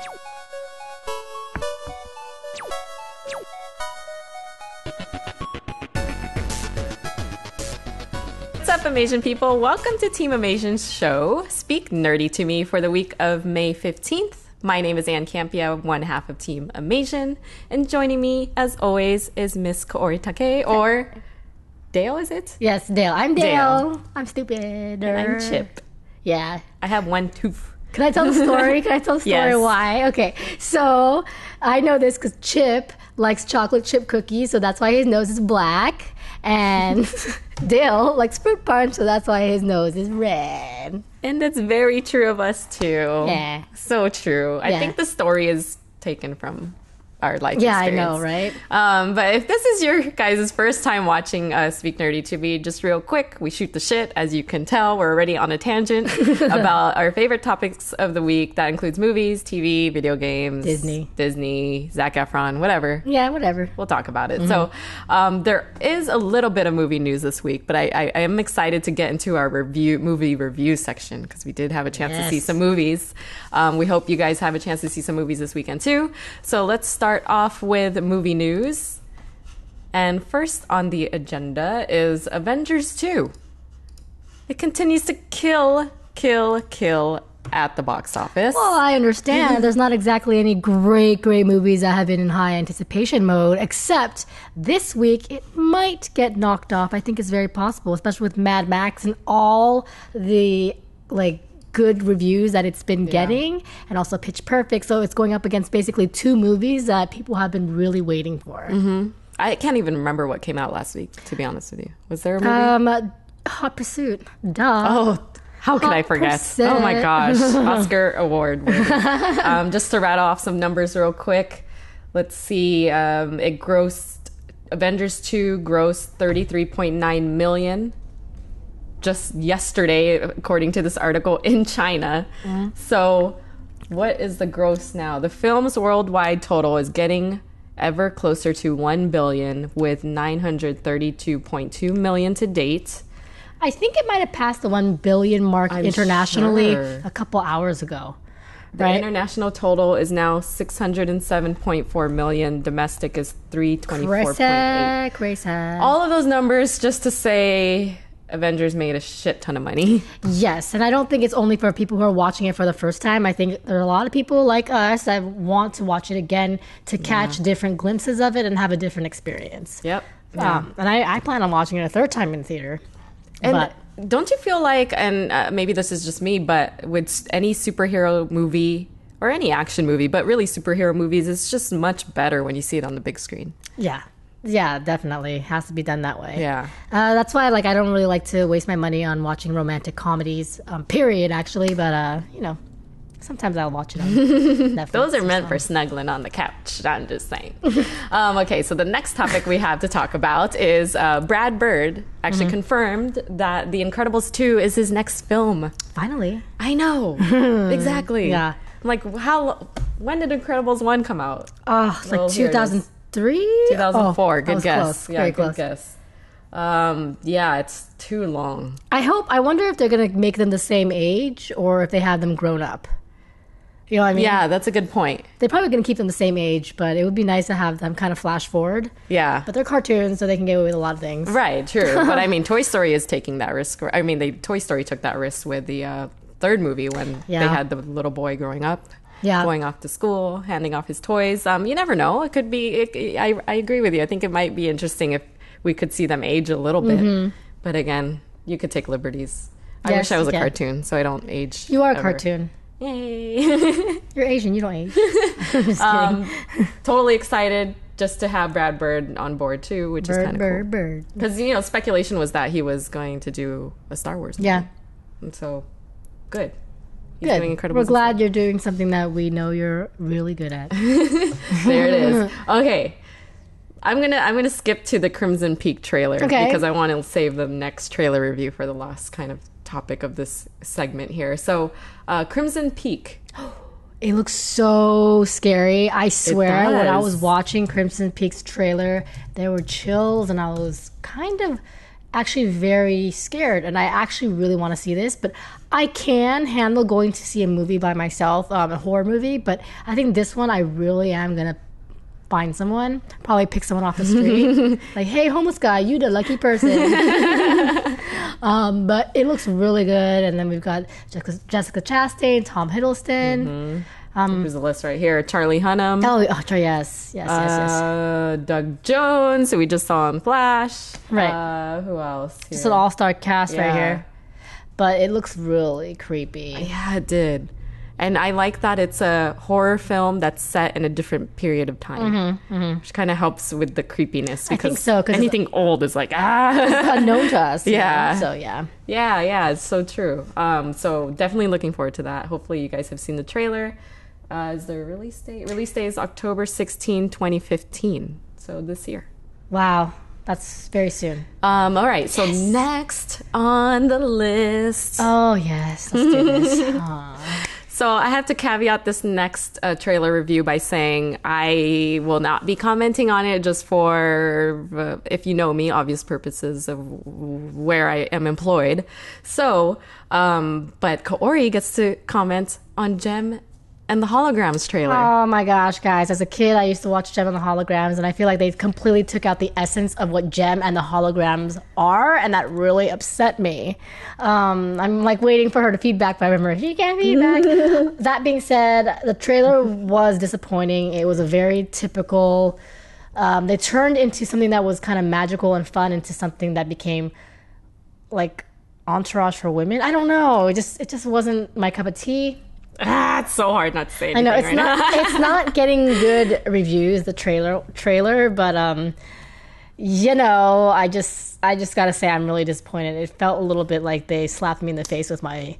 What's up, Amasian people? Welcome to Team Amasian's show, Speak Nerdy to Me, for the week of May 15th. My name is Ann Campia, one half of Team Amasian, and joining me, as always, is Miss Kaori Take, or Dale, is it? Yes, Dale. I'm Dale. I'm stupid. And I'm Chip. Yeah. I have one tooth. Can I tell the story? Yes. Why? Okay. So I know this because Chip likes chocolate chip cookies, so that's why his nose is black. And Dale likes fruit punch, so that's why his nose is red. And that's very true of us, too. Yeah. So true. I think the story is taken from our life experience. I know, right? But if this is your guys' first time watching Speak Nerdy to Me, just real quick, we shoot the shit. As you can tell, we're already on a tangent about our favorite topics of the week. That includes movies, TV, video games, Disney, Zac Efron, whatever. Yeah, whatever. We'll talk about it. So there is a little bit of movie news this week, but I am excited to get into our movie review section because we did have a chance to see some movies. We hope you guys have a chance to see some movies this weekend too. So let's start off with movie news. And first on the agenda is Avengers II. It continues to kill at the box office. Well, I understand. There's not exactly any great movies that have been in high anticipation mode, except this week it might get knocked off. I think it's very possible, especially with Mad Max and all the good reviews that it's been getting, and also Pitch Perfect. So it's going up against basically two movies that people have been really waiting for. Mm-hmm. I can't even remember what came out last week, to be honest with you. Was there a movie? Hot Pursuit. Duh. Oh, how could I forget? Pursuit. Oh my gosh. Oscar award winner. Just to rattle off some numbers real quick. Let's see. Avengers 2 grossed $33.9 million. Just yesterday, according to this article, in China. So what is the gross now? The film's worldwide total is getting ever closer to 1 billion, with 932.2 million to date. I think it might have passed the 1 billion mark internationally a couple hours ago. The international total is now 607.4 million. Domestic is 324.8. Crazy. All of those numbers just to say Avengers made a shit ton of money. Yes, and I don't think it's only for people who are watching it for the first time. I think there are a lot of people like us that want to watch it again to catch different glimpses of it and have a different experience. Yep. And I plan on watching it a third time in theater. And don't you feel like, and maybe this is just me, but with any superhero movie or any action movie, but really superhero movies, it's just much better when you see it on the big screen. Yeah, definitely. It has to be done that way. Yeah. That's why I don't really like to waste my money on watching romantic comedies, period, actually. But, sometimes I'll watch it on Netflix. Those are meant for snuggling on the couch. I'm just saying. Okay, so the next topic we have to talk about is Brad Bird actually confirmed that The Incredibles 2 is his next film. Finally. I know. Exactly. Yeah. I'm like, when did Incredibles 1 come out? Oh, it's like 2003? 2004. Good guess. Close. Yeah, very good close. Guess. Yeah, it's too long. I wonder if they're going to make them the same age or if they have them grown up. You know what I mean? Yeah, that's a good point. They're probably going to keep them the same age, but it would be nice to have them kind of flash forward. Yeah. But they're cartoons, so they can get away with a lot of things. Right, true. But I mean, Toy Story is taking that risk. I mean, Toy Story took that risk with the third movie when they had the little boy growing up. Yeah. Going off to school, handing off his toys. You never know. It could be. I agree with you. I think it might be interesting if we could see them age a little bit. But again, you could take liberties. I wish I was a cartoon, so I don't age. You are ever. a cartoon. Yay! You're Asian. You don't age. I'm just kidding. Totally excited just to have Brad Bird on board too, which is kind of cool. Bird. Because speculation was that he was going to do a Star Wars movie. Yeah. And so, good. He's Good. doing Incredibles. We're glad you're doing something that we know you're really good at. There it is. Okay. I'm gonna skip to the Crimson Peak trailer because I want to save the next trailer review for the last kind of topic of this segment here. So, Crimson Peak. It looks so scary. I swear, when I does. was watching Crimson Peak's trailer, there were chills, and I was kind of actually very scared, and I actually really want to see this, but I can handle going to see a movie by myself, a horror movie, but I think this one I really am going to find someone, probably pick someone off the street, like, hey, homeless guy, you the lucky person. But it looks really good, and then we've got Jessica Chastain, Tom Hiddleston. Here's the list right here. Charlie Hunnam. Yes. Doug Jones, who we just saw in Flash. Right. Who else? Here? Just an all-star cast right here. But it looks really creepy. Yeah, it did. And I like that it's a horror film that's set in a different period of time, which kind of helps with the creepiness. Because I think so. 'Cause anything old is like, it's unknown to us. Yeah. So, yeah. Yeah, it's so true. So definitely looking forward to that. Hopefully you guys have seen the trailer. Is there a release date? Release date is October 16, 2015. So this year. Wow. That's very soon. All right. So next on the list. Oh, yes. Let's do this. So I have to caveat this next trailer review by saying I will not be commenting on it just for, if you know me, obvious purposes of where I am employed. So, but Kaori gets to comment on JEM and the Holograms trailer. Oh my gosh, guys. As a kid, I used to watch JEM and the Holograms, and I feel like they completely took out the essence of what JEM and the Holograms are, and that really upset me. I'm like waiting for her to feedback, but I remember she can't feedback. That being said, the trailer was disappointing. It was a very typical... they turned into something that was kind of magical and fun into something that became like Entourage for women. I don't know. It just wasn't my cup of tea. It's so hard not to say anything. I know it's right not. now. It's not getting good reviews. The trailer, but you know, I just gotta say I'm really disappointed. It felt a little bit like they slapped me in the face with my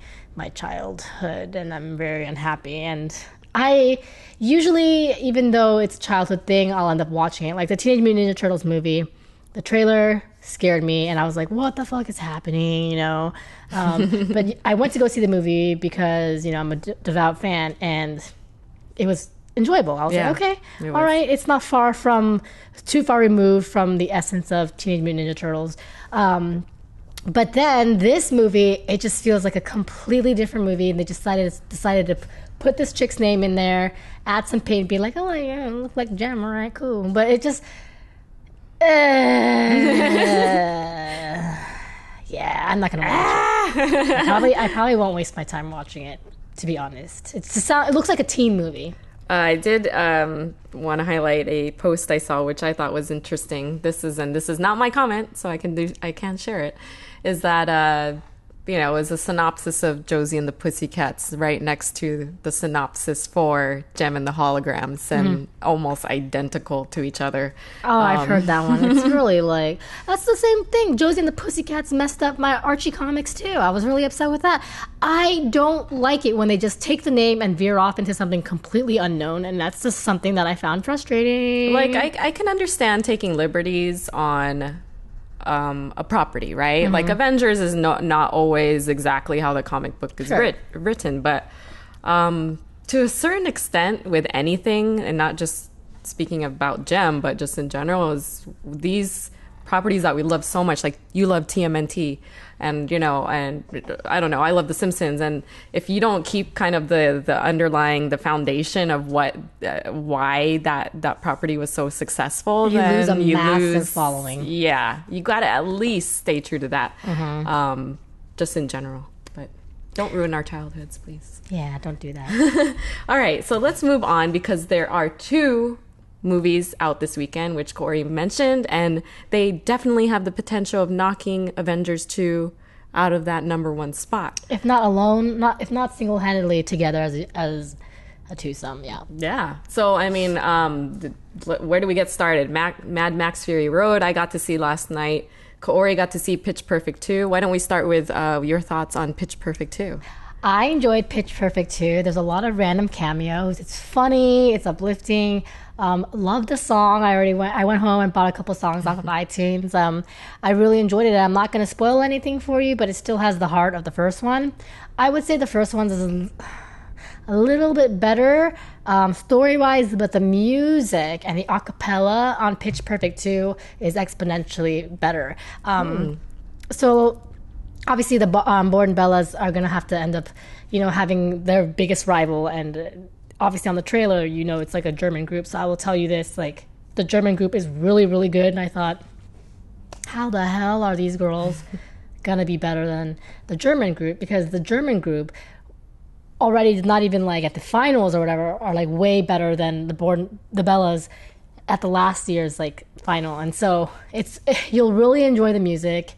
childhood, and I'm very unhappy. And I usually, even though it's a childhood thing, I'll end up watching it. Like the Teenage Mutant Ninja Turtles movie, the trailer scared me, and I was like, what the fuck is happening, you know? But I went to go see the movie because, you know, I'm a devout fan, and it was enjoyable. I was like, okay, all right, it's not too far removed from the essence of Teenage Mutant Ninja Turtles. But then this movie, it just feels like a completely different movie, and they decided to put this chick's name in there, add some paint, be like, oh yeah, it looks like JEM, all right, cool. But it just... yeah, I'm not gonna watch it. I probably won't waste my time watching it, to be honest. It looks like a teen movie. I did want to highlight a post I saw, which I thought was interesting. This is not my comment, so I can share it. Is that it was a synopsis of Josie and the Pussycats right next to the synopsis for JEM and the Holograms, and almost identical to each other. Oh, I've heard that one. It's really like, that's the same thing. Josie and the Pussycats messed up my Archie comics too. I was really upset with that. I don't like it when they just take the name and veer off into something completely unknown, and that's just something that I found frustrating. Like, I can understand taking liberties on a property, right? Like Avengers is not always exactly how the comic book is written, but to a certain extent with anything, and not just speaking about JEM, but just in general, is these properties that we love so much. Like, you love TMNT, and and I don't know, I love the Simpsons, and if you don't keep kind of the underlying, the foundation of why that property was so successful, you then lose a massive following. Yeah, you got to at least stay true to that, just in general. But don't ruin our childhoods, please. Yeah, don't do that. All right, so let's move on, because there are two movies out this weekend, which Corey mentioned, and they definitely have the potential of knocking Avengers 2 out of that number one spot. If not alone, if not single-handedly, together as a twosome, yeah. Yeah. So, I mean, where do we get started? Mad Max Fury Road, I got to see last night. Kaori got to see Pitch Perfect 2. Why don't we start with your thoughts on Pitch Perfect 2? I enjoyed Pitch Perfect 2. There's a lot of random cameos. It's funny. It's uplifting. Love the song. I went home and bought a couple songs off of iTunes. I really enjoyed it. I'm not going to spoil anything for you, but it still has the heart of the first one. I would say the first one is a little bit better story-wise, but the music and the acapella on Pitch Perfect 2 is exponentially better. so obviously the Borden Bellas are gonna have to end up, having their biggest rival, and obviously on the trailer, it's like a German group. So I will tell you this, like the German group is really, really good, and I thought, how the hell are these girls gonna be better than the German group? Because the German group already, not even like at the finals or whatever, are like way better than the Bellas at the last year's like final. And so you'll really enjoy the music.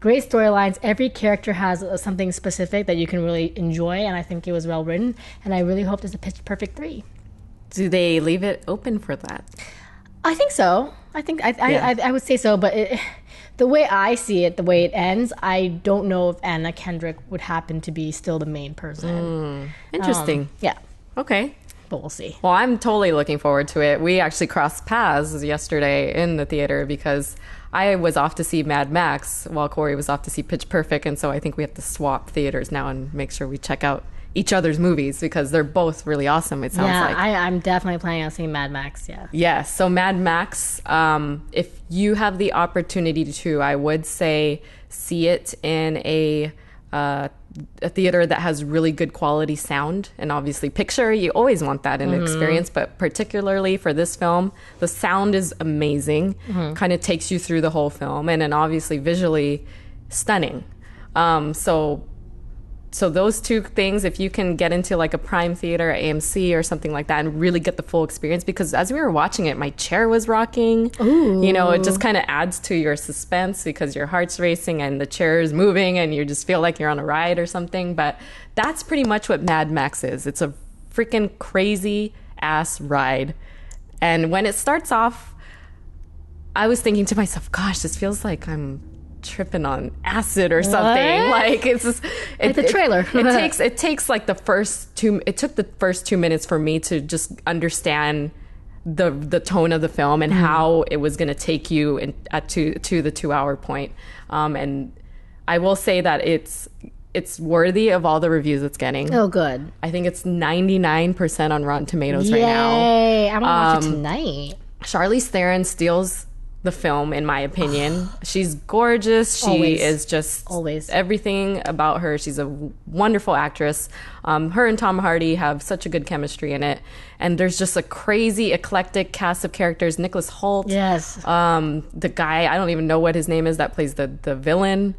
Great storylines. Every character has something specific that you can really enjoy, and I think it was well written. And I really hope there's a Pitch Perfect 3. Do they leave it open for that? I think so. I would say so, but the way I see it, the way it ends, I don't know if Anna Kendrick would happen to be still the main person. Interesting. Yeah. Okay. But we'll see. Well, I'm totally looking forward to it. We actually crossed paths yesterday in the theater because I was off to see Mad Max while Corey was off to see Pitch Perfect. And so I think we have to swap theaters now and make sure we check out each other's movies because they're both really awesome, it sounds like. I'm definitely planning on seeing Mad Max, yeah. Yes, so Mad Max, if you have the opportunity to, I would say see it in a theater that has really good quality sound and obviously picture. You always want that in an experience, but particularly for this film, the sound is amazing, kind of takes you through the whole film, and then obviously visually stunning. So those two things, if you can get into like a Prime Theater at AMC or something like that and really get the full experience, because as we were watching it, my chair was rocking. Ooh. It just kind of adds to your suspense because your heart's racing and the chair is moving and you just feel like you're on a ride or something. But that's pretty much what Mad Max is. It's a freaking crazy ass ride. And when it starts off, I was thinking to myself, gosh, this feels like I'm tripping on acid or something. What? Like it's just like the trailer. It takes like the first 2 minutes for me to just understand the tone of the film and how it was going to take you to the 2-hour point. And I will say that it's worthy of all the reviews it's getting. Oh, good. I think it's 99% on Rotten Tomatoes right now. Yay! I'm gonna watch it tonight. Charlize Theron steals the film, in my opinion. She's gorgeous. She is just always everything about her. She's a wonderful actress. Her and Tom Hardy have such a good chemistry in it. And there's just a crazy, eclectic cast of characters. Nicholas Hoult. Yes. The guy, I don't even know what his name is, that plays the villain,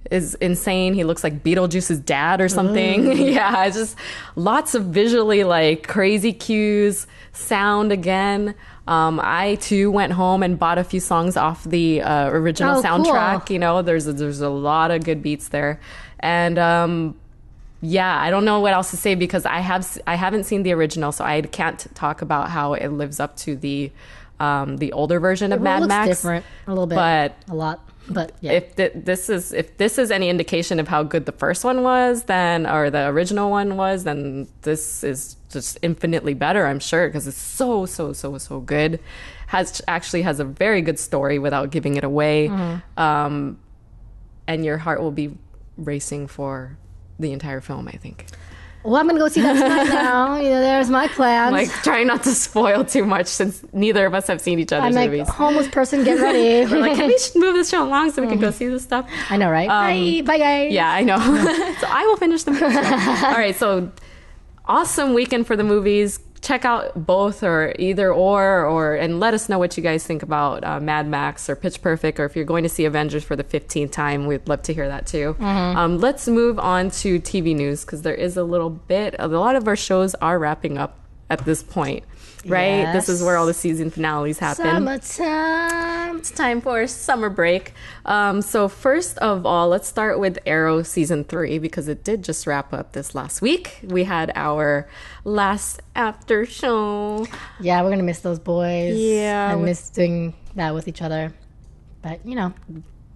is insane. He looks like Beetlejuice's dad or something. Yeah, it's just lots of visually like crazy cues, sound again. I too went home and bought a few songs off the original soundtrack. Cool. There's a lot of good beats there, and I don't know what else to say because I haven't seen the original, so I can't talk about how it lives up to the older version of Mad Max. Different a little bit, but a lot. But yeah. If this is any indication of how good the first one was, or the original one was, then this is just infinitely better, I'm sure, because it's so good. Has a very good story without giving it away, and your heart will be racing for the entire film, I think. Well, I'm gonna go see that tonight now. There's my plans. Like, trying not to spoil too much since neither of us have seen each other's movies. I'm like, homeless person, get ready. We're like, can we move this show along so we can go see this stuff? I know, right? Bye, guys. Yeah, I know. So I will finish the movie. All right, so awesome weekend for the movies. Check out both or either or and let us know what you guys think about Mad Max or Pitch Perfect, or if you're going to see Avengers for the 15th time, we'd love to hear that too. Let's move on to TV news because there is a lot of our shows are wrapping up at this point, right? Yes. This is where all the season finales happen. Summertime. It's time for summer break. So first of all, let's start with Arrow season 3 because it did just wrap up this last week. We had our last after show. Yeah, we're gonna miss those boys. Yeah, I miss doing that with each other. But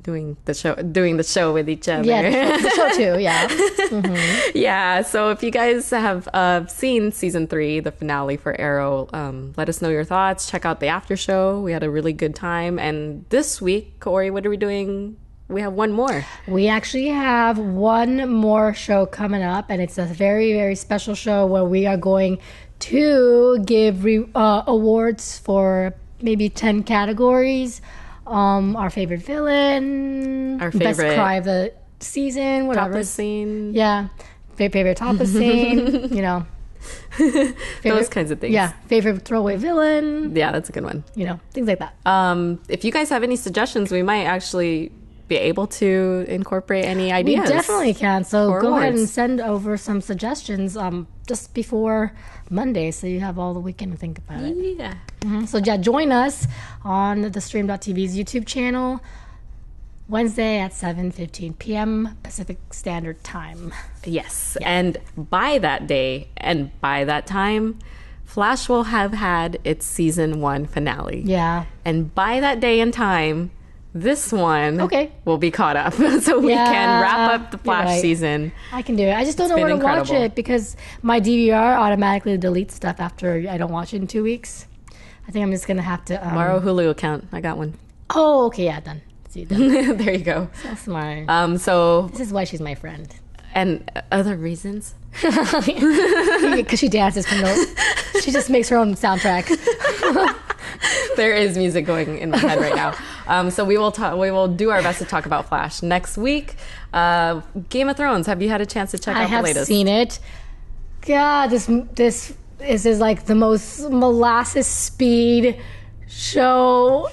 doing the show with each other. Yeah, the show too. Yeah. Yeah. So if you guys have seen season 3, the finale for Arrow, let us know your thoughts. Check out the after show. We had a really good time. And this week, Kaori, what are we doing? We have one more. We actually have one more show coming up, and it's a very, very special show where we are going to give awards for maybe 10 categories our favorite villain, our best favorite cry of the season, whatever. Tapas scene. Yeah, favorite tapas scene. You know, Those kinds of things. Yeah, favorite throwaway villain. Yeah, that's a good one. You know, things like that. If you guys have any suggestions, we might actually be able to incorporate any ideas. We definitely can. So go ahead and awards. send over some suggestions just before Monday, so you have all the weekend to think about it. Yeah. So yeah, join us on the Stream.tv's YouTube channel Wednesday at 7:15 p.m. Pacific Standard Time. Yes. And by that day and by that time, Flash will have had its season 1 finale. Yeah. And by that day and time, this one will be caught up. So we can wrap up the Flash season. I can do it. I just don't know where to watch it because my DVR automatically deletes stuff after I don't watch it in 2 weeks. I think I'm just going to have to... Borrow Hulu account. I got one. Oh, okay. Yeah, done. See, done. There you go. So smart. So... This is why she's my friend. And other reasons? Because she dances from she just makes her own soundtrack. There is music going in my head right now. So we will do our best to talk about Flash next week. Game of Thrones. Have you had a chance to check out the latest? I have seen it. God, this is like the most molasses speed show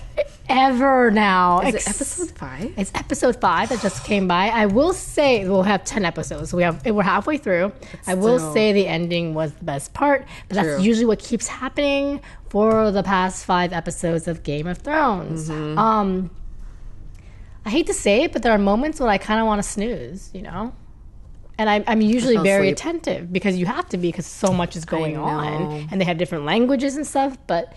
ever now. Is it episode 5? It's episode 5 that just came by. I will say we'll have 10 episodes. We're halfway through. I will say the ending was the best part, but that's usually what keeps happening for the past 5 episodes of Game of Thrones. I hate to say it, but there are moments when I kind of want to snooze, you know? And I'm usually very attentive because you have to be because so much is going on. And they have different languages and stuff, but...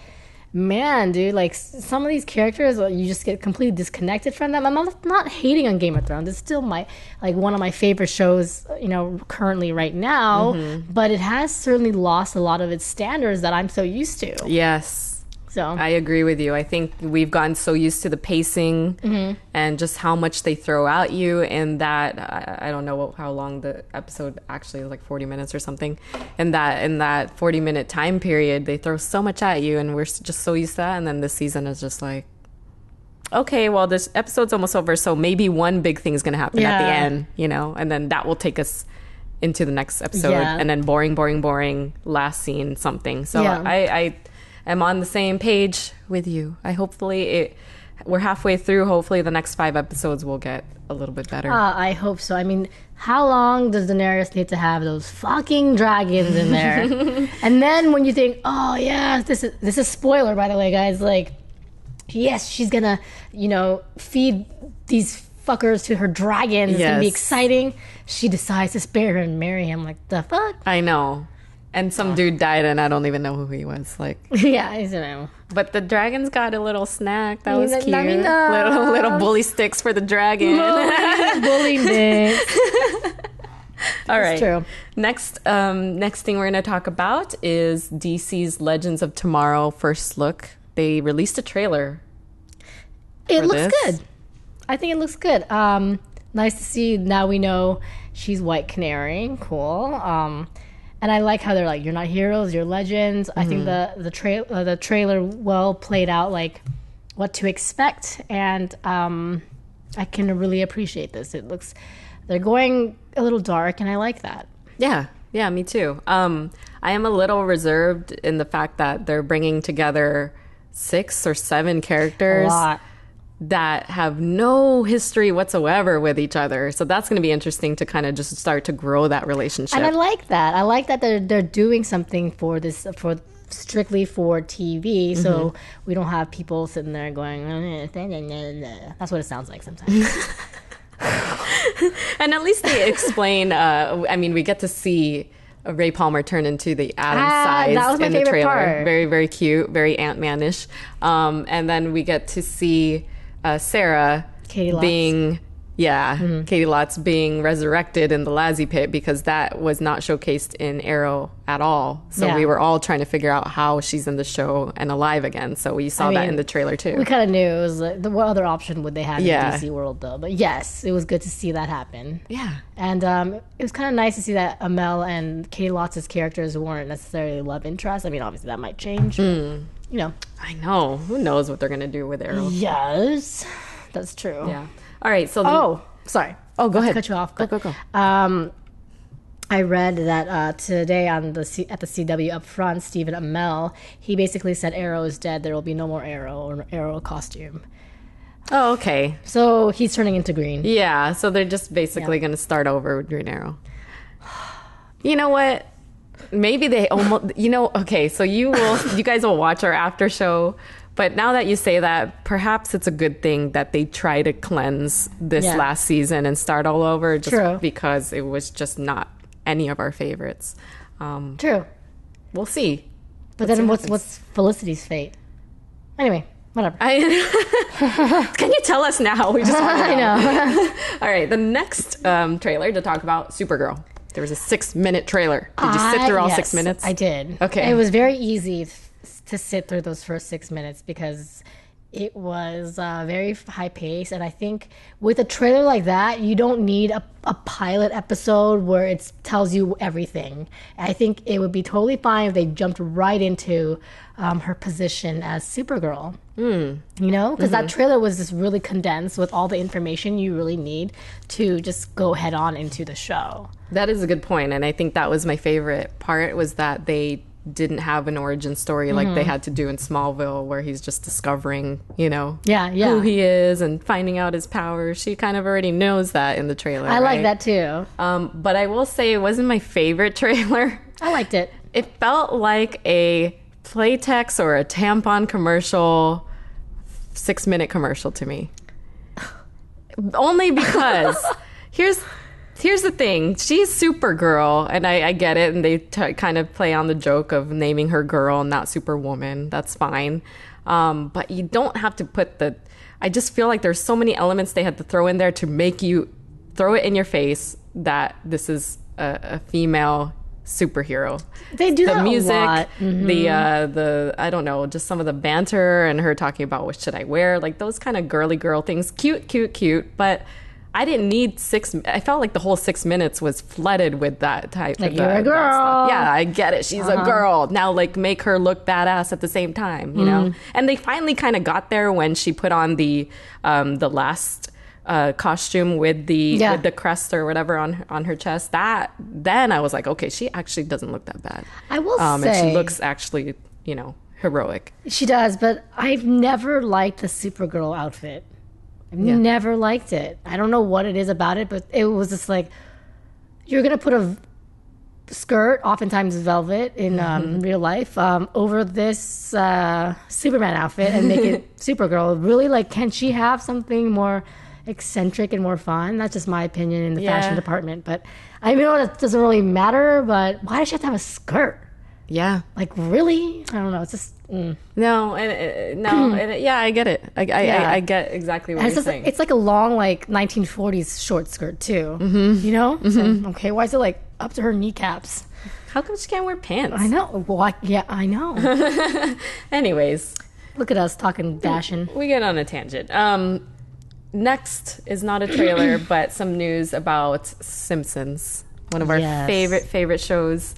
Man, dude, like some of these characters, you just get completely disconnected from them. I'm not hating on Game of Thrones. It's still one of my favorite shows, you know, currently right now. But it has certainly lost a lot of its standards that I'm so used to. Yes. So I agree with you. I think we've gotten so used to the pacing and just how much they throw at you, and that I don't know how long the episode actually is, like 40 minutes or something. And that in that 40-minute time period, they throw so much at you, and we're just so used to that. And then this season is just like, okay, well, this episode's almost over, so maybe one big thing's gonna happen at the end, you know, and then that will take us into the next episode, and then boring, last scene, something. So I am on the same page with you. We're halfway through. Hopefully the next 5 episodes will get a little bit better. I hope so. I mean, how long does Daenerys need to have those fucking dragons in there? And then when you think, oh yeah, this is spoiler, by the way, guys, like, yes, she's gonna, you know, feed these fuckers to her dragons. It's gonna be exciting. She decides to spare her and marry him. Like, the fuck? I know. And some dude died, and I don't even know who he was. Like, yeah, I don't know. But the dragons got a little snack. That was cute. Little bully sticks for the dragon. Bully sticks. All right. True. Next thing we're going to talk about is DC's Legends of Tomorrow first look. They released a trailer. It looks good. I think it looks good. Nice to see. Now we know she's White Canary. Cool. And I like how they're like, you're not heroes, you're legends. I think the trailer well played out, like what to expect, and I can really appreciate this. They're going a little dark, and I like that. Yeah, me too. I am a little reserved in the fact that they're bringing together 6 or 7 characters. A lot. That have no history whatsoever with each other. So that's going to be interesting to kind of just start to grow that relationship. And I like that. I like that they're doing something for this, for strictly for TV. So we don't have people sitting there going, that's what it sounds like sometimes. And at least they explain, I mean, we get to see Ray Palmer turn into the Atom size that was my in the favorite trailer. part. Very, very cute, very Ant-Man-ish. And then we get to see Sarah Katie Lotz. being Katie Lotz being resurrected in the Lassie pit, because that was not showcased in Arrow at all. So we were all trying to figure out how she's in the show and alive again. So we saw that in the trailer too. We kind of knew it was like, what other option would they have in the DC world though? But yes, it was good to see that happen. Yeah. And it was kind of nice to see that Amel and Katie Lotz's characters weren't necessarily love interests. I mean, obviously that might change. you know. I know. Who knows what they're going to do with Arrow? Yes, that's true. Yeah. All right. So. Sorry. Oh, go ahead. Cut you off. Go. I read that today at the CW up front, Stephen Amell, he basically said Arrow is dead. There will be no more Arrow or Arrow costume. Oh, okay. So he's turning into green. Yeah. So they're just basically going to start over with Green Arrow. You know what? Maybe they almost, okay, so you guys will watch our after show, but now that you say that, perhaps it's a good thing that they try to cleanse this last season and start all over because it was just not any of our favorites. True. We'll see. But then what's Felicity's fate? Anyway, whatever. Can you tell us now? We just want to know. I know. All right, the next trailer to talk about, Supergirl. There was a 6-minute trailer. Did you sit through all 6 minutes? I did. Okay. It was very easy to sit through those first 6 minutes because it was very high pace. And I think with a trailer like that, you don't need a pilot episode where it tells you everything. I think it would be totally fine if they jumped right into her position as Supergirl. Because that trailer was just really condensed with all the information you really need to just go head on into the show. That is a good point, and I think that was my favorite part, was that they didn't have an origin story like they had to do in Smallville, where he's just discovering, who he is and finding out his powers. She kind of already knows that in the trailer. I like that too. But I will say it wasn't my favorite trailer. I liked it. It felt like a Playtex or a tampon commercial, 6-minute commercial to me. Only because Here's the thing. She's Supergirl, and I get it, and they kind of play on the joke of naming her girl, not Superwoman. That's fine. But you don't have to put I just feel like there's so many elements they had to throw in there to make you throw it in your face that this is a female superhero. They do the music, a lot. the I don't know, just some of the banter and her talking about what should I wear, like those kind of girly girl things. Cute, but I didn't need I felt like the whole 6 minutes was flooded with that type like of you're a girl. Yeah, I get it. She's a girl. Now, like, make her look badass at the same time, you know? And they finally kind of got there when she put on the last costume with the crest or whatever on her chest. Then I was like, okay, she actually doesn't look that bad. I will say. And she looks actually, heroic. She does, but I've never liked the Supergirl outfit. I've never liked it. I don't know what it is about it, but it was just like, you're going to put a skirt, oftentimes velvet in real life, over this Superman outfit and make it Supergirl. Really, like, can she have something more eccentric and more fun? That's just my opinion in the fashion department. But I know that doesn't really matter, but why does she have to have a skirt? Yeah. Like, really? I don't know. It's just... No, I get it. I get exactly what you're saying. It's like a long, like, 1940s short skirt, too. You know? So, okay, why is it, like, up to her kneecaps? How come she can't wear pants? I know. Well, I know. Anyways. Look at us talking fashion. We get on a tangent. Next is not a trailer, but some news about Simpsons. One of our favorite shows.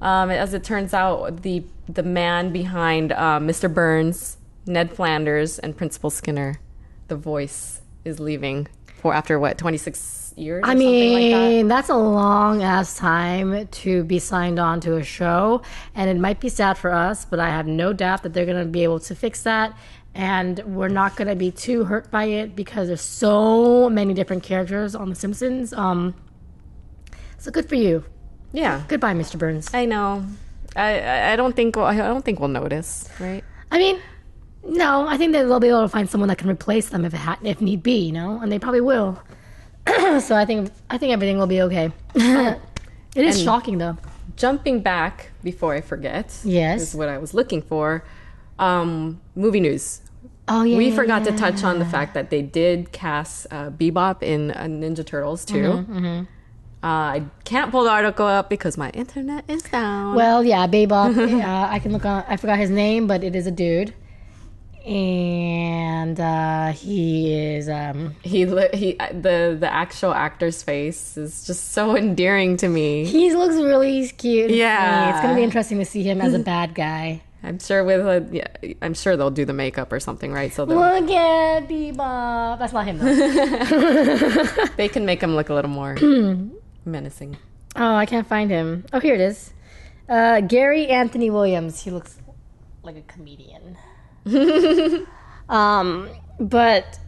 As it turns out, the man behind Mr. Burns, Ned Flanders, and Principal Skinner, the voice, is leaving after 26 years? I mean, that's a long ass time to be signed on to a show, and it might be sad for us, but I have no doubt that they're going to be able to fix that, and we're not going to be too hurt by it because there's so many different characters on The Simpsons. So good for you. Yeah. Goodbye, Mr. Burns. I know. I don't think we'll notice, right? I mean, no. I think that they'll be able to find someone that can replace them if need be, and they probably will. So I think everything will be okay. It is shocking, though. Jumping back before I forget. Yes. Is what I was looking for. Movie news. Oh yeah. We forgot to touch on the fact that they did cast Bebop in Ninja Turtles too. I can't pull the article up because my internet is down. Well, yeah, Bebop. I can look on. I forgot his name, but it is a dude, and he is. The actual actor's face is just so endearing to me. He looks really cute. Yeah, it's gonna be interesting to see him as a bad guy. I'm sure I'm sure they'll do the makeup or something, right? So look at Bebop. That's not him though. they can make him look a little more menacing. Oh, I can't find him. Oh, here it is. Gary Anthony Williams. He looks like a comedian. But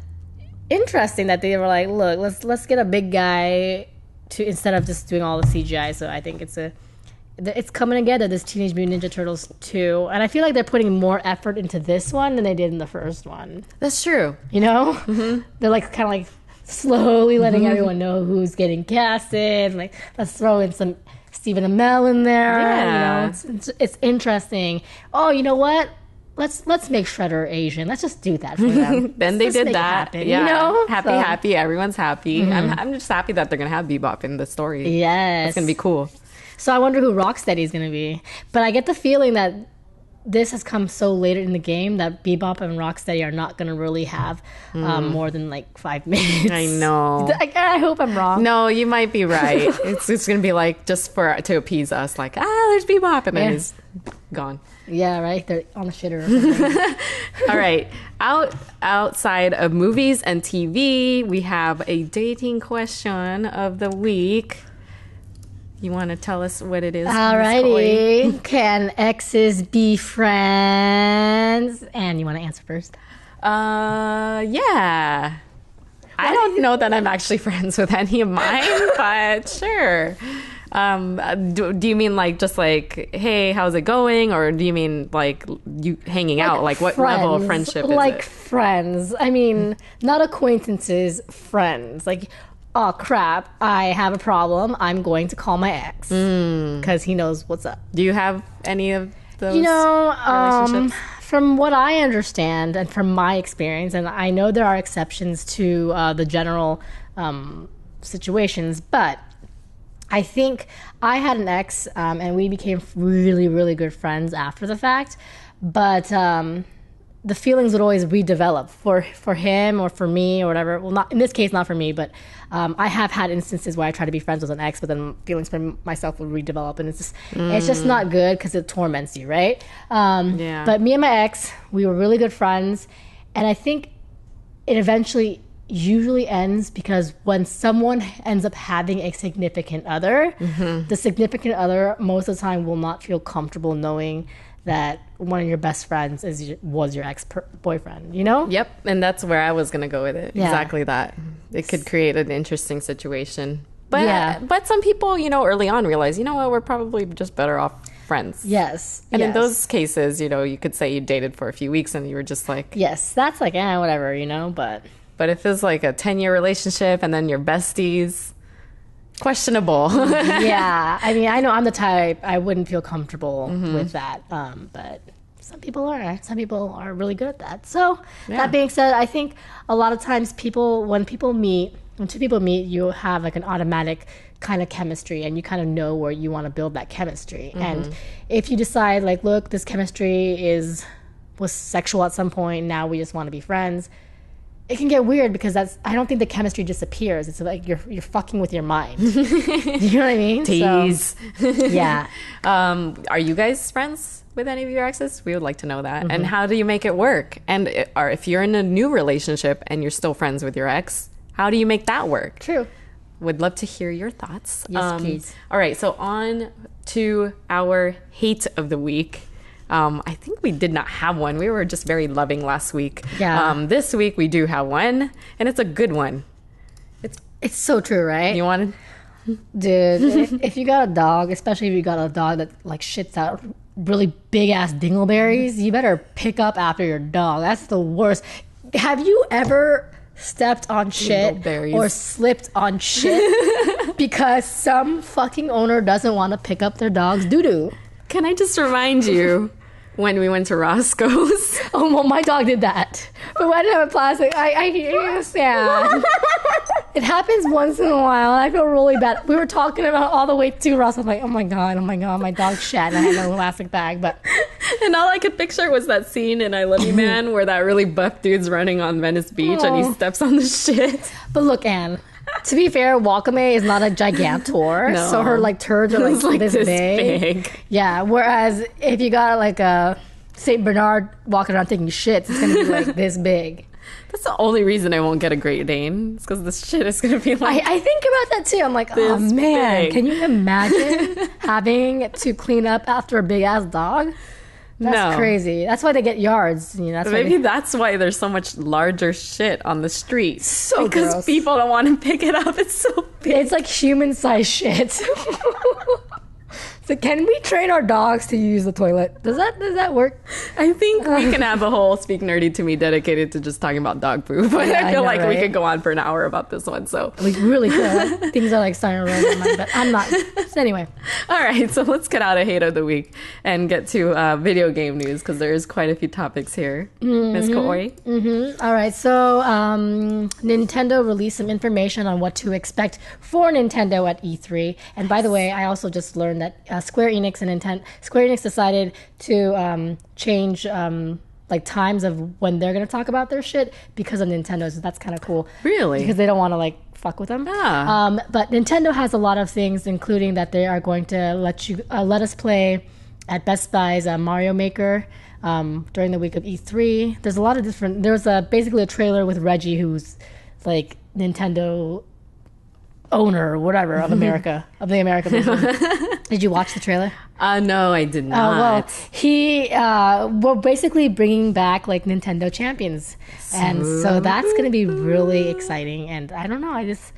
interesting that they were like, look, let's get a big guy to instead of just doing all the CGI. So I think it's coming together, this Teenage Mutant Ninja Turtles 2. And I feel like they're putting more effort into this one than they did in the first one. That's true. You know? Mm-hmm. They're like kind of like slowly letting everyone know who's getting casted. Like, let's throw in some Stephen Amell in there. Yeah. You know, it's interesting. Oh, you know what? Let's make Shredder Asian. Let's just do that for them. Then they did that. Happen, yeah. You know? Happy. Everyone's happy. I'm just happy that they're going to have Bebop in the story. Yes. It's going to be cool. So I wonder who Rocksteady's going to be. But I get the feeling that this has come so later in the game that Bebop and Rocksteady are not going to really have more than like 5 minutes. I know. I hope I'm wrong. No, you might be right. It's going to be like just to appease us. Like, there's Bebop. And then he's gone. Yeah, right? They're on the shitter or something. All right. Outside of movies and TV, we have a dating question of the week. You want to tell us what it is? Alrighty. Can exes be friends? And you want to answer first? Yeah. I don't know that I'm actually friends with any of mine, but sure. Do you mean like just like, hey, how's it going? Or do you mean like you hanging out? Like what level of friendship is it? Like friends. I mean, not acquaintances, friends. Like, oh crap, I have a problem. I'm going to call my ex because he knows what's up. Do you have any of those relationships? From what I understand and from my experience, and I know there are exceptions to the general situations, but I think I had an ex and we became really, really good friends after the fact, but the feelings would always redevelop for him or for me or whatever. Well, not in this case, not for me, but I have had instances where I try to be friends with an ex, but then feelings for myself will redevelop, and it's just not good because it torments you, right? But me and my ex, we were really good friends, and I think it eventually usually ends because when someone ends up having a significant other, the significant other most of the time will not feel comfortable knowing that one of your best friends was your ex-boyfriend, you know? Yep, and that's where I was going to go with it. Yeah. Exactly that. It could create an interesting situation. But some people, early on realize, you know what, we're probably just better off friends. Yes. And in those cases, you could say you dated for a few weeks and you were just like... Yes, that's like, whatever, But if it's like a 10-year relationship and then you're besties... questionable. Yeah, I mean, I know I'm the type I wouldn't feel comfortable with that, but some people are really good at that. So that being said, I think a lot of times when two people meet, you have like an automatic kind of chemistry, and you kind of know where you want to build that chemistry. And if you decide like, look, this chemistry was sexual at some point, now we just want to be friends, it can get weird because I don't think the chemistry disappears. It's like you're fucking with your mind. You know what I mean? Tease. So, yeah. Are you guys friends with any of your exes? We would like to know that. And how do you make it work? And if you're in a new relationship and you're still friends with your ex, how do you make that work? True. Would love to hear your thoughts. Yes, please. All right, so on to our hate of the week. I think we did not have one. We were just very loving last week. Yeah. This week we do have one, and it's a good one. It's so true, right? You want to? Dude, if you got a dog, especially if you got a dog that like shits out really big ass dingleberries, you better pick up after your dog. That's the worst. Have you ever stepped on shit or slipped on shit because some fucking owner doesn't want to pick up their dog's doo-doo? Can I just remind you when we went to Roscoe's? Oh, well, my dog did that. But I didn't have a plastic. I understand. It happens once in a while, and I feel really bad. We were talking about all the way to Roscoe's. I'm like, oh my god, my dog shat, and I had no plastic bag. And all I could picture was that scene in I Love You Man where that really buff dude's running on Venice Beach and he steps on the shit. But look, Anne, to be fair, Wakame is not a gigantor, so her like turds are like this big. Yeah, whereas if you got like a Saint Bernard walking around taking shits. It's gonna be like this big. That's the only reason I won't get a Great Dane. It's because this shit is gonna be like. I think about that too. I'm like, oh man, big. can you imagine having to clean up after a big ass dog? That's crazy. That's why they get yards. You know, that's Maybe that's why there's so much larger shit on the street. So because gross. people don't want to pick it up. It's so big. It's like human-sized shit. So can we train our dogs to use the toilet? Does that work? I think we can have a whole Speak Nerdy to Me dedicated to just talking about dog poop. But Yeah, I feel know, like we right? could go on for an hour about this one. So We really could. Things are like starting to roll in my mind, but I'm not. So anyway. all right, so let's get out of hate of the week and get to video game news because there's quite a few topics here. Ms. Kaori? All right, so Nintendo released some information on what to expect for Nintendo at E3. And by the way, I also just learned that Square Enix decided to change like times of when they're going to talk about their shit because of Nintendo. So that's kind of cool. Really? Because they don't want to like fuck with them. Ah. But Nintendo has a lot of things, including that they are going to let us play at Best Buy's Mario Maker during the week of E3. There's a lot of different. There was basically a trailer with Reggie, who's like Nintendo owner or whatever of America, of the America business. Did you watch the trailer? No, I did not. We're basically bringing back like Nintendo champions, and so that's going to be really exciting. And I don't know, I just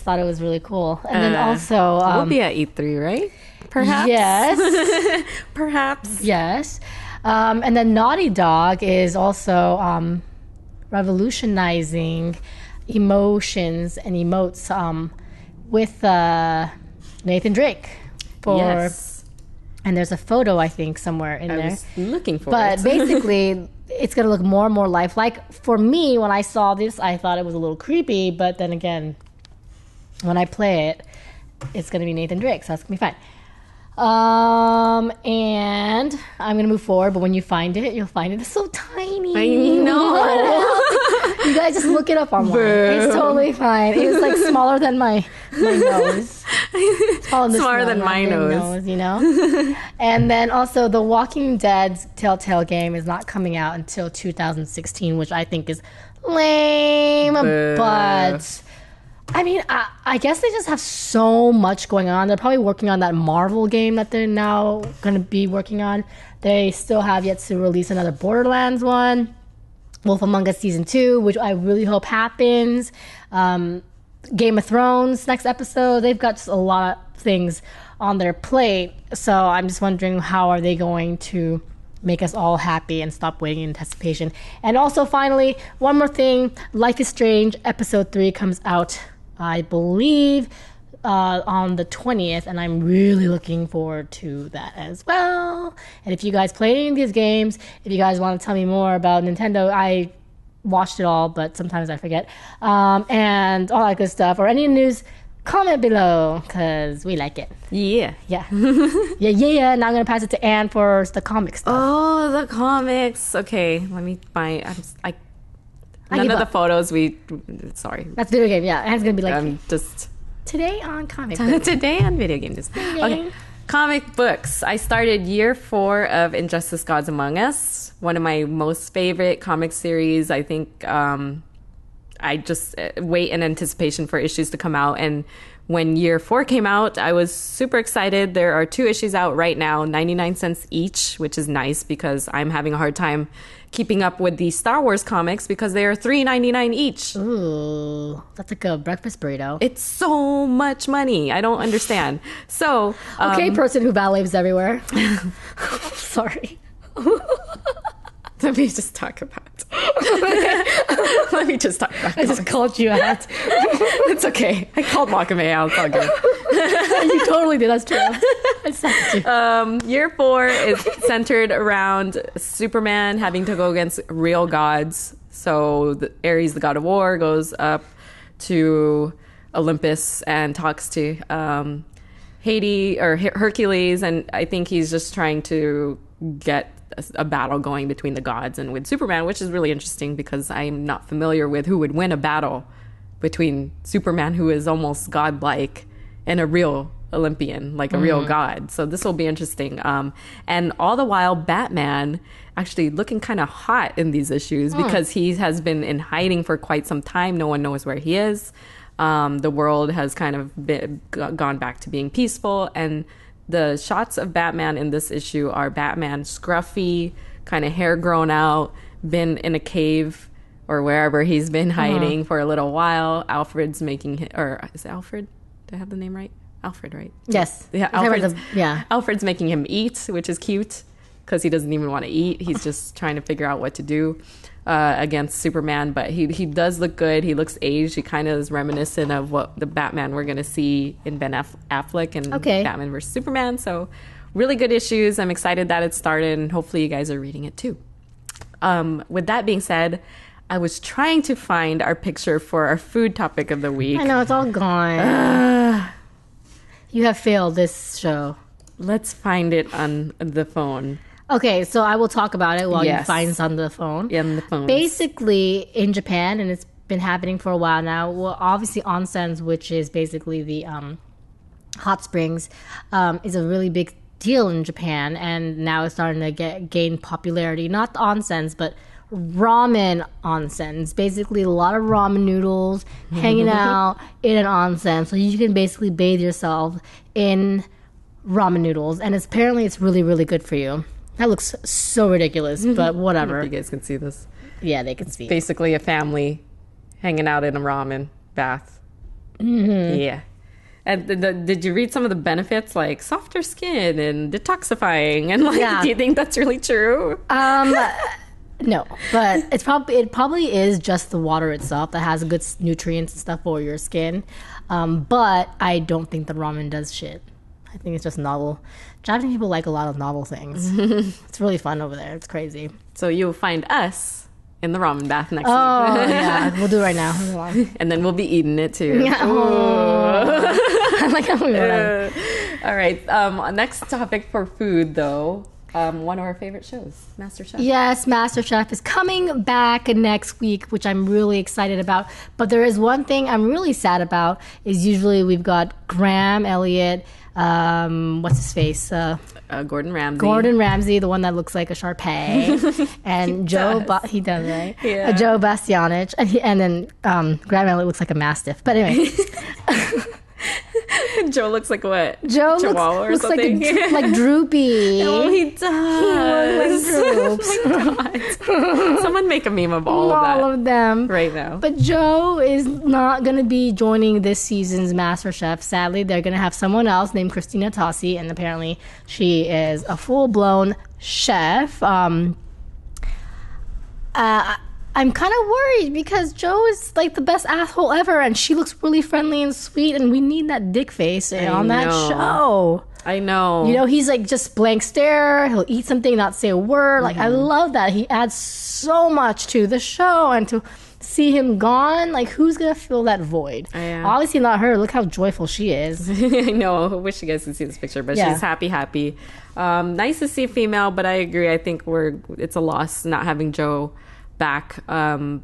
thought it was really cool. And then also, we'll be at E3, right? Perhaps. Yes, Perhaps. yes. And then Naughty Dog is also revolutionizing emotions and emotes with Nathan Drake. Yes. And there's a photo, I think, somewhere in I there. was looking for But it. basically, it's going to look more and more lifelike. For me, when I saw this, I thought it was a little creepy. But then again, when I play it, it's going to be Nathan Drake, so that's going to be fine. And I'm going to move forward, but when you find it, you'll find it. It's so tiny. I know. You guys just look it up online. It's totally fine. It was like smaller than my nose. Smaller than my nose. You know? And then also the Walking Dead's Telltale game is not coming out until 2016, which I think is lame. But I mean, I guess they just have so much going on. They're probably working on that Marvel game that they're now going to be working on. They still have yet to release another Borderlands one. Wolf Among Us Season 2, which I really hope happens. Game of Thrones, next episode. They've got just a lot of things on their plate. So I'm just wondering, how are they going to make us all happy and stop waiting in anticipation? And also, finally, one more thing. Life is Strange Episode 3 comes out, I believe, on the 20th, and I'm really looking forward to that as well. And if you guys play any of these games, if you guys want to tell me more about Nintendo, I watched it all, but sometimes I forget, and all that good stuff, or any news, comment below, because we like it. Yeah. Yeah. Yeah. Now I'm going to pass it to Anne for the comic stuff. Oh, the comics. Okay, let me find. None give of the up. photos sorry. That's video game, yeah. Anne's going to be like, I'm just today on comic book. today on video games. Okay. Comic books. I started year 4 of Injustice Gods Among Us, one of my most favorite comic series. I think I just wait in anticipation for issues to come out. And when year 4 came out, I was super excited. There are 2 issues out right now, 99 cents each, which is nice because I'm having a hard time keeping up with the Star Wars comics because they are $3.99 each. Ooh, that's like a breakfast burrito. It's so much money. I don't understand. So, Okay, person who valets everywhere. Sorry. let me just talk about. Let me just talk about. I just called you out. It's okay. I called Wakame out. It's all good. You totally did. That's true. I said you. Year 4 is centered around Superman having to go against real gods. So Ares, the god of war, goes up to Olympus and talks to Hades or Hercules, and I think he's just trying to get a battle going between the gods and with Superman, which is really interesting because I'm not familiar with who would win a battle between Superman, who is almost godlike, and a real Olympian, like a real god. So this will be interesting. And all the while, Batman actually looking kind of hot in these issues because he has been in hiding for quite some time. No one knows where he is. The world has kind of gone back to being peaceful. And the shots of Batman in this issue are Batman scruffy, kind of hair grown out, been in a cave or wherever he's been hiding for a little while. Alfred's making or is it Alfred? Do I have the name right? Alfred, right? Yes. Yeah, Alfred's making him eat, which is cute because he doesn't even want to eat. He's just trying to figure out what to do against Superman. But he does look good. He looks aged. He kind of is reminiscent of what the Batman we're going to see in Ben Affleck and Batman vs. Superman. So really good issues. I'm excited that it started, and hopefully you guys are reading it too. With that being said, I was trying to find our picture for our food topic of the week. I know, it's all gone. You have failed this show. Let's find it on the phone. Okay, so I will talk about it while you find it on the phone. Yeah, on the phone. Basically, in Japan, and it's been happening for a while now, well, obviously onsens, which is basically the hot springs, is a really big deal in Japan, and now it's starting to gain popularity. Not the onsens, but ramen onsens. Basically, a lot of ramen noodles hanging out in an onsen, so you can basically bathe yourself in ramen noodles, and apparently it's really, really good for you. That looks so ridiculous, but whatever. You guys can see this. Yeah, they can see. Basically, a family hanging out in a ramen bath. Yeah. And did you read some of the benefits, like softer skin and detoxifying? And do you think that's really true? No, but it probably is just the water itself that has good nutrients and stuff for your skin. But I don't think the ramen does shit. I think it's just novel. Japanese people like a lot of novel things. It's really fun over there. It's crazy. So you'll find us in the ramen bath next week. Oh, yeah. We'll do it right now. And then we'll be eating it too. Yeah. I like how we went. All right. Next topic for food, though. One of our favorite shows, MasterChef. Yes, MasterChef is coming back next week, which I'm really excited about. But there is one thing I'm really sad about, is usually we've got Graham Elliott, what's his face? Gordon Ramsay. Gordon Ramsay, the one that looks like a Shar-Pei. And he does, right? Yeah. Joe Bastianich. And then Graham Elliott looks like a Mastiff. But anyway. Joe looks like what? Joe Chihuahua looks or something? like droopy. Oh, he does. He looks like Oh my God. Someone make a meme of all of that. All of them. Right now. But Joe is not going to be joining this season's MasterChef. Sadly, they're going to have someone else named Christina Tossi, and apparently she is a full-blown chef. I'm kind of worried because Joe is like the best asshole ever, and she looks really friendly and sweet, and we need that dick face on that show. I know. You know, he's like just blank stare. He'll eat something, not say a word. Like, I love that. He adds so much to the show, and to see him gone, like, who's going to fill that void? Obviously not her. Look how joyful she is. I know. I wish you guys could see this picture, but she's happy. Nice to see a female, but I agree. I think it's a loss not having Joe back.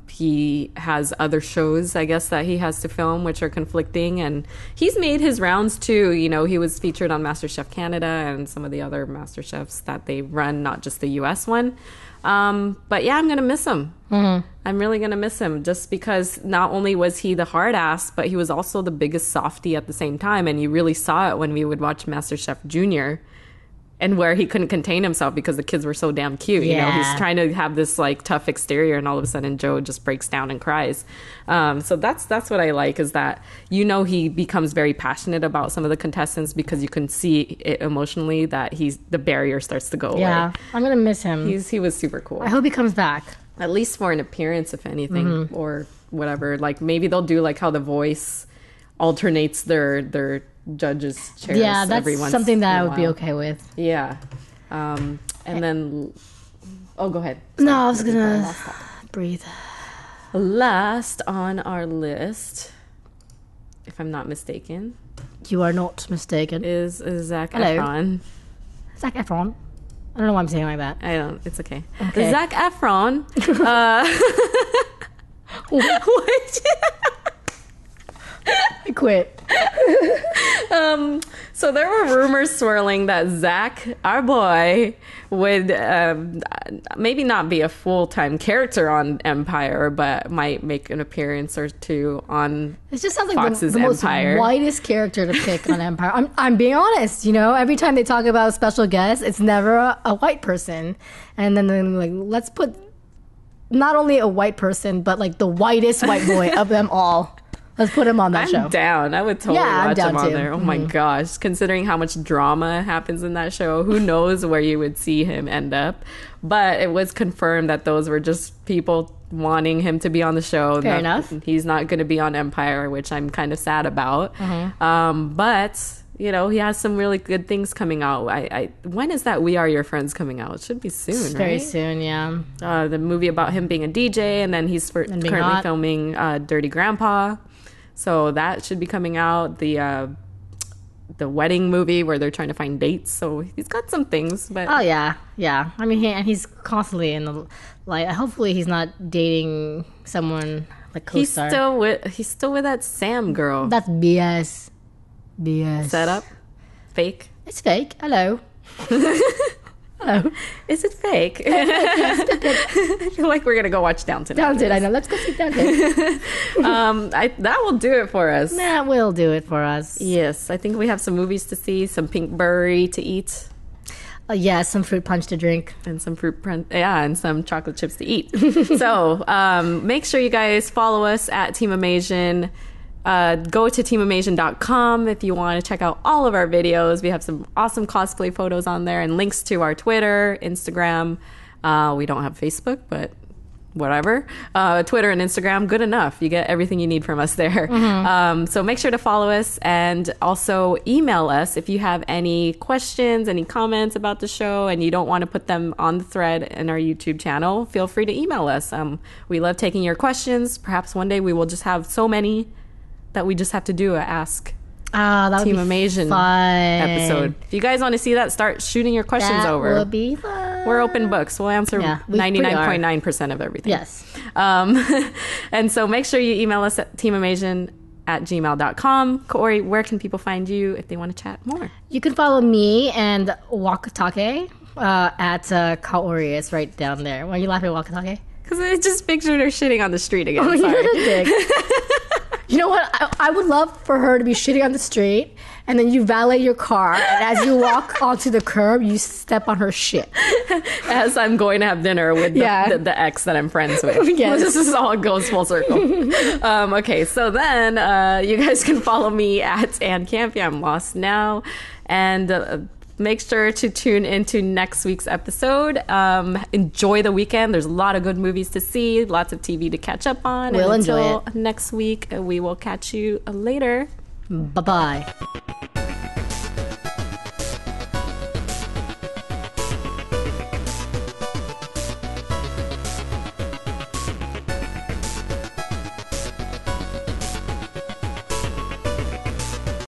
He has other shows, I guess, that he has to film, which are conflicting, and he's made his rounds too. You know, he was featured on MasterChef Canada and some of the other MasterChefs that they run, not just the US one. But yeah, I'm gonna miss him. I'm really gonna miss him, just because not only was he the hard ass, but he was also the biggest softie at the same time, and you really saw it when we would watch MasterChef Junior, and where he couldn't contain himself because the kids were so damn cute. You know, he's trying to have this like tough exterior, and all of a sudden Joe just breaks down and cries. So that's what I like, is that, you know, he becomes very passionate about some of the contestants because you can see it emotionally that the barrier starts to go away. Yeah, I'm gonna miss him. He was super cool. I hope he comes back, at least for an appearance, if anything, or whatever. Like, maybe they'll do like how The Voice alternates their judges' chairs. Yeah, that's something that I would be okay with. Yeah. And then, go ahead. Sorry, I was gonna breathe. Last on our list, if I'm not mistaken, you are not mistaken, is Zac Efron. Zac Efron. I don't know why I'm saying it like that. I don't. It's okay. Zac Efron. What? I quit. So there were rumors swirling that Zach, our boy, would maybe not be a full-time character on Empire, but might make an appearance or two on It just sounds like Fox's the most Empire. whitest character to pick on Empire. I'm being honest, every time they talk about special guests, it's never a white person. And then they're like, let's put not only a white person, but like the whitest white boy of them all. Let's put him on that show. I'm down. I would totally watch him on too. there. Oh my gosh. Considering how much drama happens in that show, who knows where you would see him end up. But it was confirmed that those were just people wanting him to be on the show. Fair enough. He's not going to be on Empire, which I'm kind of sad about. But, he has some really good things coming out. When is that We Are Your Friends coming out? It should be soon, right? Very soon, yeah. The movie about him being a DJ, and then he's currently filming Dirty Grandpa. So that should be coming out. The wedding movie where they're trying to find dates. So he's got some things. But Oh yeah. I mean, he's constantly in the like. Hopefully, he's not dating someone like co-star. he's still with that Sam girl. That's BS. BS. Set up, fake. It's fake. Hello. Hello. Is it fake? I feel like we're gonna go watch Downton. Downton. I know. Let's go see Downton. That will do it for us. That will do it for us. Yes, I think we have some movies to see, some Pinkberry to eat. Yeah, some fruit punch to drink. And some and some chocolate chips to eat. So make sure you guys follow us at Team Amasian. Go to teamamasian.com if you want to check out all of our videos. We have some awesome cosplay photos on there and links to our Twitter, Instagram. We don't have Facebook, but whatever. Twitter and Instagram, good enough. You get everything you need from us there. So make sure to follow us and also email us if you have any questions, any comments about the show, and you don't want to put them on the thread in our YouTube channel. Feel free to email us. We love taking your questions. Perhaps one day we will just have so many that we just have to do a Ask Team Amasian episode. If you guys want to see that, start shooting your questions over. That will be fun. We're open books. We'll answer 99.9% of everything. Yes. And so make sure you email us at teamamasian@gmail.com. Kaori, where can people find you if they want to chat more? You can follow me and Wakatake at Kaori. It's right down there. Why are you laughing at Wakatake? Because I just pictured her shitting on the street again. Sorry. You're a dick. You know what? I would love for her to be shitting on the street, and then you valet your car, and as you walk onto the curb, you step on her shit. As I'm going to have dinner with the ex that I'm friends with. Yes. This is all goes full circle. Okay, so then you guys can follow me at Ann Campy. I'm lost now. And make sure to tune into next week's episode. Enjoy the weekend. There's a lot of good movies to see, lots of TV to catch up on. We'll and enjoy until next week, we will catch you later. Bye-bye.